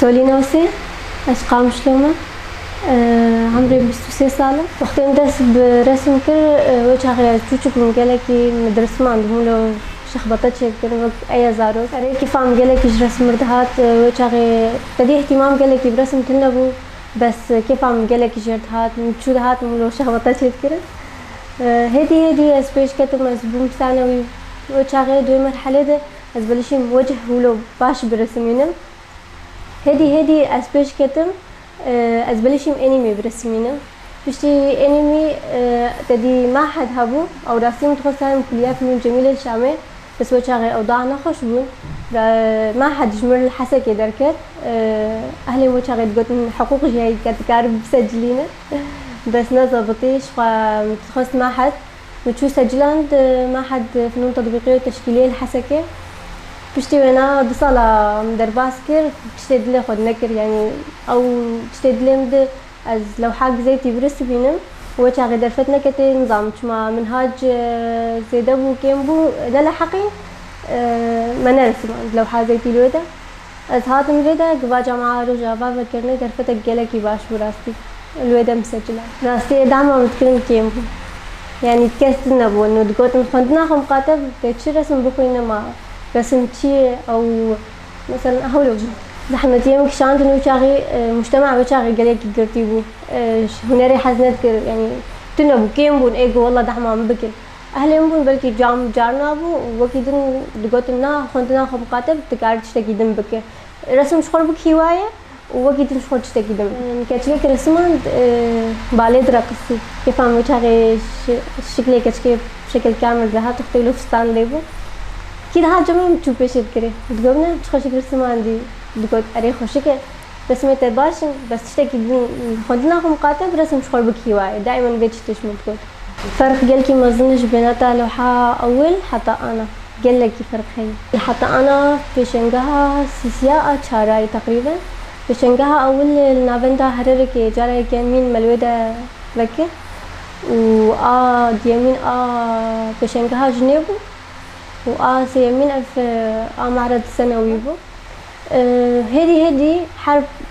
سولينا وسي أشقام شلومة عمري 23 سالة وقت ندرس برسم كر وجه تشوف من قالكي مدرسة ما عندهم له شخبطت شكل وقت أي زاروس أري كيف عم قالكي رسم مردهات وجه بدي اهتمام قالكي برسم تنبو بس كيف عم قالكي جردهات شو دهات ملو شخبطت شكل هدي أسبيش كتب مزبوم ثانوي وجه دو مرحلة ده أزبلشي وجه ولو باش برسمينم هدي أسبيش كتب أزبلشيم أنمي برسمينه بشتي أنمي تدي معهد هبو أو راسي متخصصة كلية فنون جميلة الشامية بس وشاغي أوضاعنا خوش بون معهد جمر الحسكي دركت أهلي وشاغي تقولن حقوق جاي كتكارب بسجلينه بس نظبطيش متخصص معهد وشو سجلاند معهد فنون تطبيقية وتشكيلية الحسكي بشتي وانا بصلا مدرباس كر بشتي دلي خد نكر يعني او بشتي دلي مد از لو حاج زيتي برس بينم وجه غدر فتنا كتي نظام ما منهاج زيدا بو كيمبو لا حقي ما نرسم لو حاج زيتي لودا از هاتم لودا قبا جامعة رجع بابا كرنا درفتك جلكي باش براستي الودا مسجلة راستي دعمة متكلم كيمبو يعني تكست نبو انه تقول نخدنا خم قاتب تشي رسم بخوينا ما رسم شيء أو مثلا أهولو زحمة يوم كشانت إنه شاغي مجتمع بشاغي قليك قرتيبو هنري حزنت كر يعني تنبو كيم بون إيجو والله دحما عم بكر أهلهم بون بلكي جام جارنا بو وكيدن دقوتنا خندنا خم قاتب تكارت تشتكيدن بكر رسم شخور بك هواية وكيدن شخور تشتكيدن كاتشيك رسمان باليد رقصي كيف عم بشاغي شكلي كاتشيك بشكل كامل ذهات تختلو فستان ليبو كده ها جميع متشوفش كده بتقولنا تخشي رسم عندي بقول أري خشي كده رسمة تباشن بس تشتكي خدنا هم قاتب رسم شخور بكيواي دائما بيتشتش متقول فرق قالكي ما أظنش بيناتها لوحة أول حتى أنا قال لك فرق هي حتى أنا في شنقها سيسياء شهري تقريبا في شنقها أول النافندا هرركي جاري كان مين ملودة بكر ديامين في شنقها جنيبو سيمين معرض سنوي بو هدي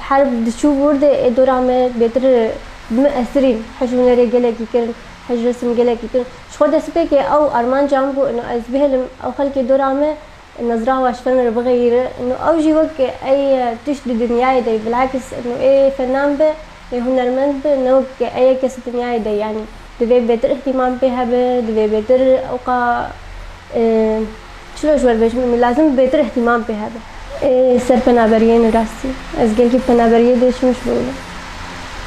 حرب دشو بورد دورامه بيتر مأثرين حجونا رجالكي كرن حج رسم جالكي كرن شو ده سبيك أو أرمان جامبو إنه أزبهلم أو خلك دورامه النظرة واش فن بغير إنه أو جيوك أي تشد الدنيا ده بالعكس إنه إيه فنان به هنرمند به إنه أي كس الدنيا ده يعني دبي بيتر اهتمام بها به دبي بيتر أوقا شلون شوال بيش لازم بيتر اهتمام بهذا سر بنابريين راسي أزقل كيف بنابرية ديش مش بقوله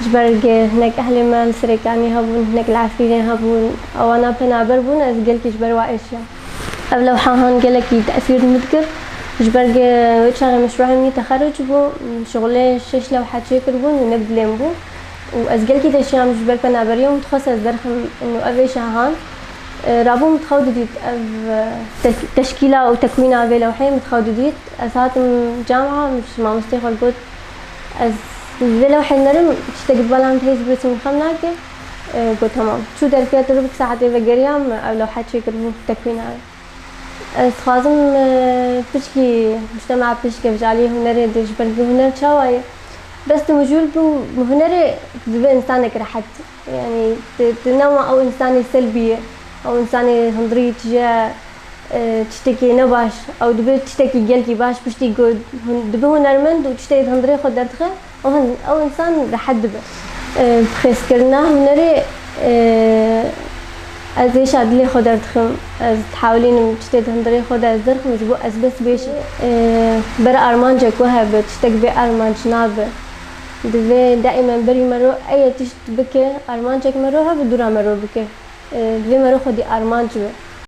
جبرق هناك أهل مال سريكاني هبون هناك العفرين هبون أو أنا بنابر بون أزقل كي جبر وعيشيا قبل لو حاهن قالك تأثير مذكر جبرق وشغل مشروع تخرج بو شغله شش لو حتشكر بون ونبلم بو وأزقل كي تشيام جبر بنابرية متخصص درخم إنه أبي شاهان رابو متخودديت تشكيلة أو تكوينة في لوحين متخودديت أسات جامعة مش ما مستيقظ قلت أز في لوحين نرم تشتغل تهيز برسم خمناك قلت تمام شو دركات تربك ساعتين بقريام أو لو حد شيء كربو تكوينة أز خازم بشكي مجتمع بشكي بجالي هنري ديش بركي هنر شواية بس تمجول بو هنري تبقى إنسانك راحت يعني تنوع أو إنساني سلبية أو إنساني هندري تجا تشتكي نباش أو دبي تشتكي جلكي باش بشتي جود دبي هنرمند وتشتكي هندري خد درتخه أو إنسان رح دبي خيس كرنا هنري أزيش عدلي خد درتخم تحاولين تشتكي هندري خد درتخم يجبو أزبس بيش برا أرمان جاك وهب تشتكي بأرمان جنابه دبي دائما بري مرو أي تشتبكي أرمان جاك مروها بدورا مرو بكي دوی مرو خودی آرمان جوه